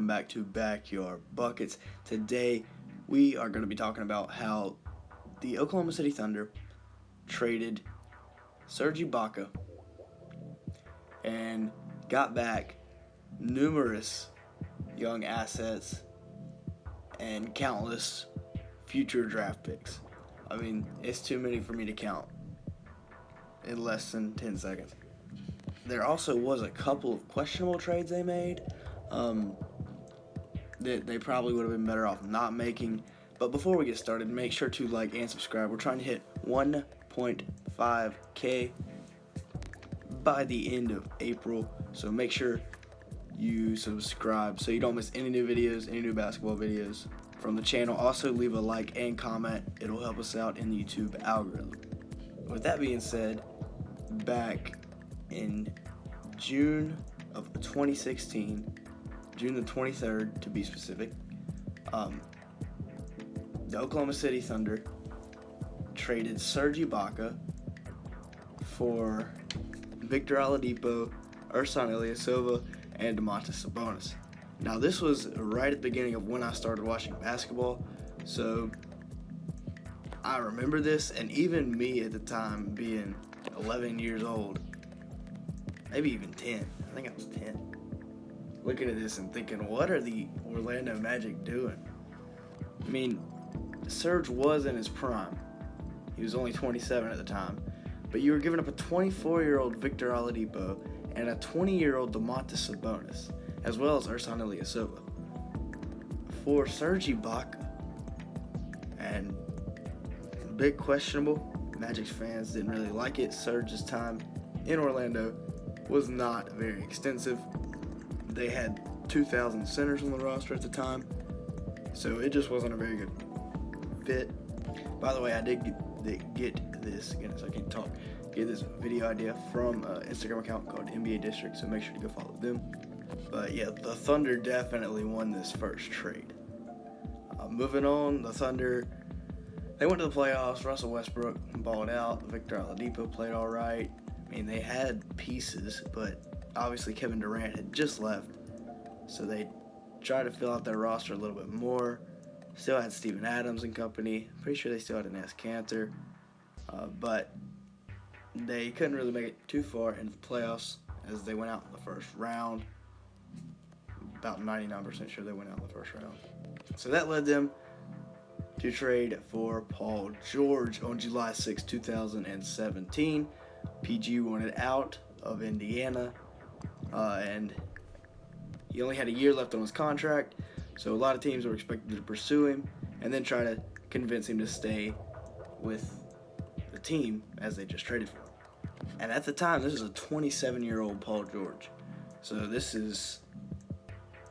welcome back to Backyard Buckets. Today we are going to be talking about how the Oklahoma City Thunder traded Serge Ibaka and got back numerous young assets and countless future draft picks. I mean, it's too many for me to count in less than 10 seconds. There also was a couple of questionable trades they made that they probably would have been better off not making. But before we get started, make sure to like and subscribe. We're trying to hit 1.5K by the end of April. So make sure you subscribe so you don't miss any new videos, any new basketball videos from the channel. Also, leave a like and comment. It'll help us out in the YouTube algorithm. With that being said, back in June of 2016, June the 23rd to be specific, the Oklahoma City Thunder traded Serge Ibaka for Victor Oladipo, Ersan Ilyasova, and Domantas Sabonis. Now, this was right at the beginning of when I started watching basketball, so I remember this, and even me at the time being 11 years old, maybe even 10, I think I was 10, looking at this and thinking, what are the Orlando Magic doing? I mean, Serge was in his prime. He was only 27 at the time, but you were giving up a 24-year-old Victor Oladipo and a 20-year-old Domantas Sabonis, as well as Ersan Ilyasova, for Serge Ibaka. And big questionable. Magic's fans didn't really like it. Serge's time in Orlando was not very extensive. They had 2,000 centers on the roster at the time, so it just wasn't a very good fit. By the way, I did get this, goodness, I can't talk, get this video idea from an Instagram account called NBA District, so make sure to go follow them. But yeah, the Thunder definitely won this first trade. Moving on, the Thunder, they went to the playoffs. Russell Westbrook balled out. Victor Oladipo played all right. I mean, they had pieces, but obviously Kevin Durant had just left, so they tried to fill out their roster a little bit more. Still had Steven Adams and company. Pretty sure they still had an Cantor, but they couldn't really make it too far into the playoffs as they went out in the first round. About 99% sure they went out in the first round. So that led them to trade for Paul George on July 6, 2017. PG wanted out of Indiana, and he only had a year left on his contract, so a lot of teams were expected to pursue him and then try to convince him to stay with the team as they just traded for him. And at the time, this is a 27-year-old Paul George, so this is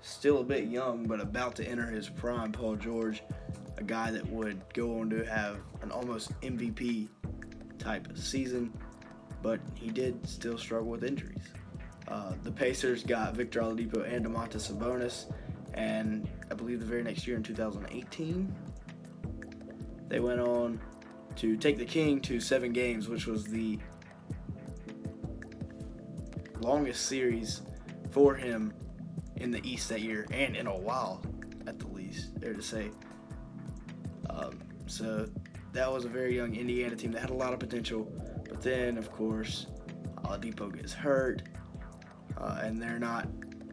still a bit young, but about to enter his prime. Paul George, a guy that would go on to have an almost MVP type of season, but he did still struggle with injuries. The Pacers got Victor Oladipo and Domantas Sabonis, and I believe the very next year in 2018, they went on to take the King to 7 games, which was the longest series for him in the East that year, and in a while at the least, dare to say. So that was a very young Indiana team that had a lot of potential, but then of course Oladipo gets hurt, and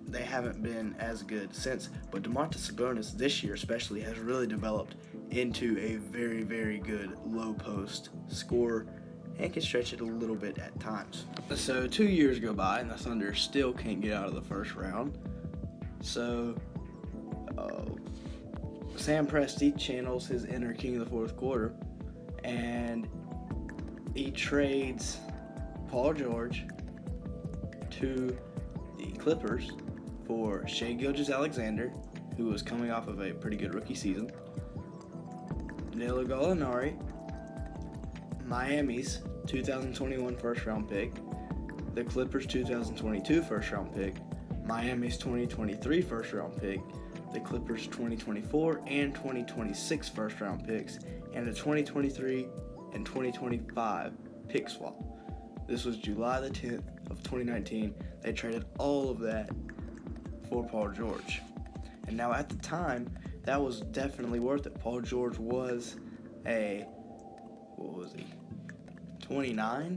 they haven't been as good since. But Domantas Sabonis this year especially has really developed into a very, very good low post scorer and can stretch it a little bit at times. So 2 years go by and the Thunder still can't get out of the first round. So Sam Presti channels his inner king of the fourth quarter, and he trades Paul George to the Clippers for Shai Gilgeous-Alexander, who was coming off of a pretty good rookie season, Danilo Gallinari, Miami's 2021 first-round pick, the Clippers' 2022 first-round pick, Miami's 2023 first-round pick, the Clippers' 2024 and 2026 first-round picks, and a 2023 and 2025 pick swap. This was July the 10th of 2019. They traded all of that for Paul George. And now at the time, that was definitely worth it. Paul George was what was he, 29?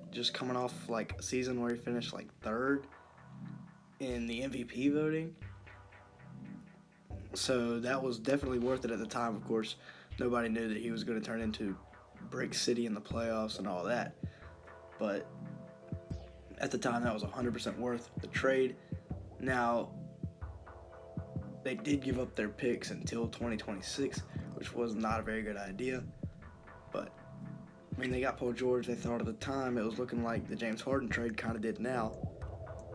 Just coming off like a season where he finished like third in the MVP voting. So that was definitely worth it at the time. Of course, nobody knew that he was going to turn into Brick City in the playoffs and all that. But at the time, that was 100% worth the trade. Now, they did give up their picks until 2026, which was not a very good idea. But, I mean, they got Paul George. They thought at the time it was looking like the James Harden trade kind of did now.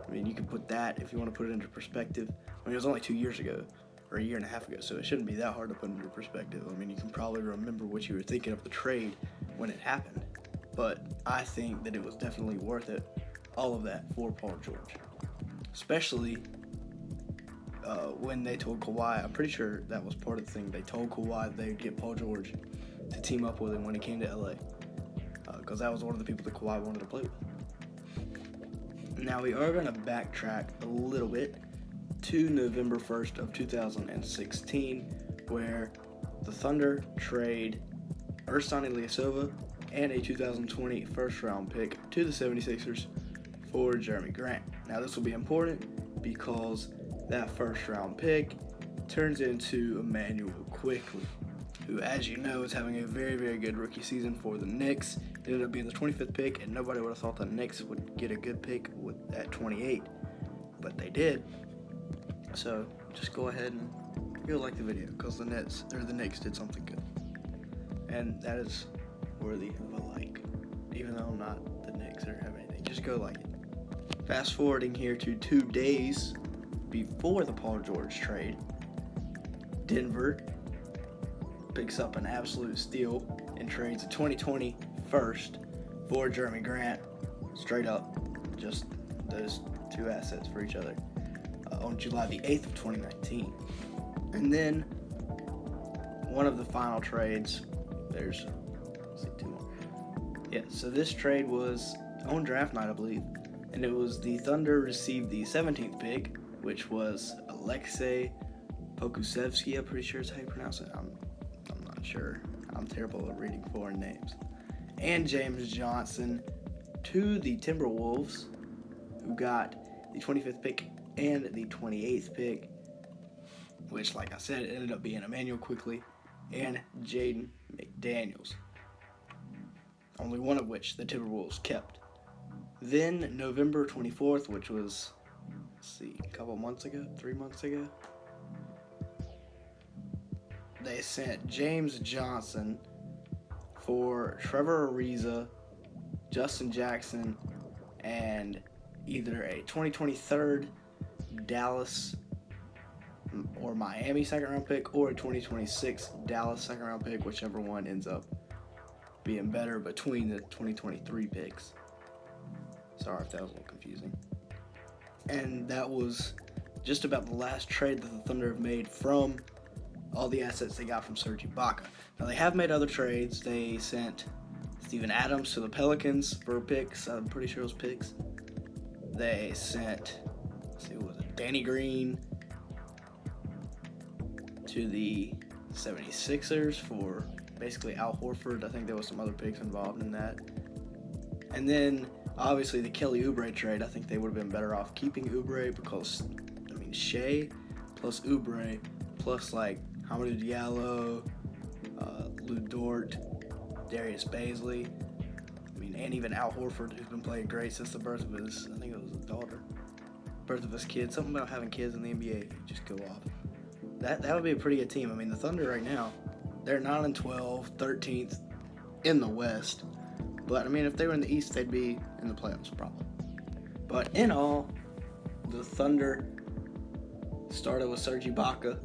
I mean, you can put that, if you want to put it into perspective. I mean, it was only 2 years ago, or a year and a half ago, so it shouldn't be that hard to put into perspective. I mean, you can probably remember what you were thinking of the trade when it happened. But I think that it was definitely worth it, all of that, for Paul George. Especially when they told Kawhi, I'm pretty sure that was part of the thing, they told Kawhi that they'd get Paul George to team up with him when he came to LA. Because that was one of the people that Kawhi wanted to play with. Now we are going to backtrack a little bit to November 1st of 2016, where the Thunder trade Ersan Ilyasova and a 2020 first-round pick to the 76ers for Jeremy Grant. Now this will be important because that first-round pick turns into Emmanuel Quickley, who, as you know, is having a very, very good rookie season for the Knicks. It ended up being the 25th pick, and nobody would have thought the Knicks would get a good pick at 28, but they did. So just go ahead and you'll like the video because the Knicks did something good, and that is worthy of a like. Even though I'm not the Knicks or have anything, just go like it. Fast forwarding here to 2 days before the Paul George trade, Denver picks up an absolute steal and trades a 2020 first for Jeremy Grant. Straight up, just those two assets for each other on July the 8th of 2019. And then one of the final trades, let's see, 2 more. Yeah, so this trade was on draft night, I believe, and it was the Thunder received the 17th pick, which was Alexei Pokusevsky. I'm pretty sure is how you pronounce it. I'm not sure. I'm terrible at reading foreign names. And James Johnson to the Timberwolves, who got the 25th pick and the 28th pick, which, like I said, ended up being Emmanuel Quickley and Jaden McDaniels, only one of which the Timberwolves kept. Then November 24th, which was, a couple months ago, 3 months ago, they sent James Johnson for Trevor Ariza, Justin Jackson, and either a 2023 Dallas or Miami second-round pick or a 2026 Dallas second-round pick, whichever one ends up being better between the 2023 picks. Sorry if that was a little confusing. And that was just about the last trade that the Thunder have made from all the assets they got from Serge Ibaka. Now, they have made other trades. They sent Steven Adams to the Pelicans for picks. I'm pretty sure it was picks. They sent, Danny Green to the 76ers for basically Al Horford. I think there was some other picks involved in that. And then, obviously, the Kelly Oubre trade. I think they would have been better off keeping Oubre because, Shai plus Oubre plus, Hamidou Diallo, Lou Dort, Darius Bazley, and even Al Horford, who's been playing great since the birth of his, I think it was his daughter, birth of his kid. Something about having kids in the NBA, just go off. That would be a pretty good team. The Thunder right now, they're 9-12, 13th in the West. But, if they were in the East, they'd be in the playoffs, probably. But in all, the Thunder started with Serge Ibaka,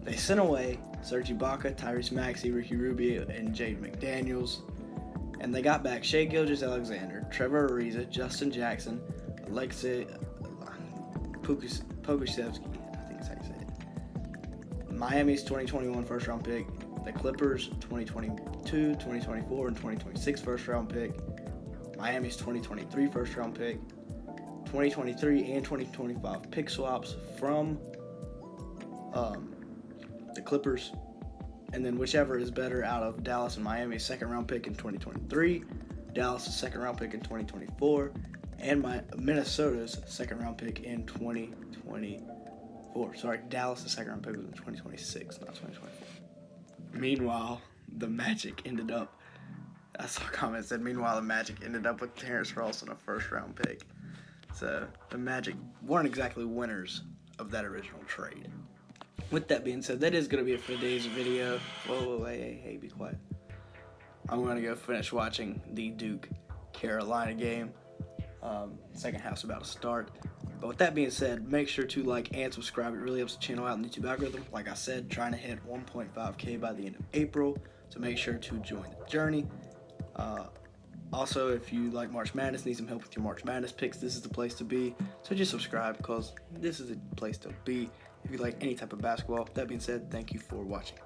they sent away Serge Ibaka, Tyrese Maxey, Ricky Rubio, and Jaden McDaniels. And they got back Shai Gilgeous-Alexander, Trevor Ariza, Justin Jackson, Alexei Pokusevsky, I think that's how you say it. Miami's 2021 first-round pick, the Clippers 2022, 2024, and 2026 first-round pick, Miami's 2023 first-round pick, 2023 and 2025 pick swaps from the Clippers, and then whichever is better out of Dallas and Miami's second round pick in 2023, Dallas' second round pick in 2024, and Minnesota's second round pick in 2024. Sorry, Dallas' second round pick was in 2026, not 2024. Meanwhile, the Magic ended up, I saw a comment that said, meanwhile, the Magic ended up with Terrence Ross on a first round pick. So the Magic weren't exactly winners of that original trade. With that being said, that is going to be it for today's video. Whoa, hey, be quiet. I'm going to go finish watching the Duke-Carolina game. Second half's about to start. But with that being said, make sure to like and subscribe. It really helps the channel out in the YouTube algorithm. Like I said, trying to hit 1.5K by the end of April. So make sure to join the journey. Also, if you like March Madness, need some help with your March Madness picks, this is the place to be. So just subscribe, because this is the place to be if you like any type of basketball. That being said, thank you for watching.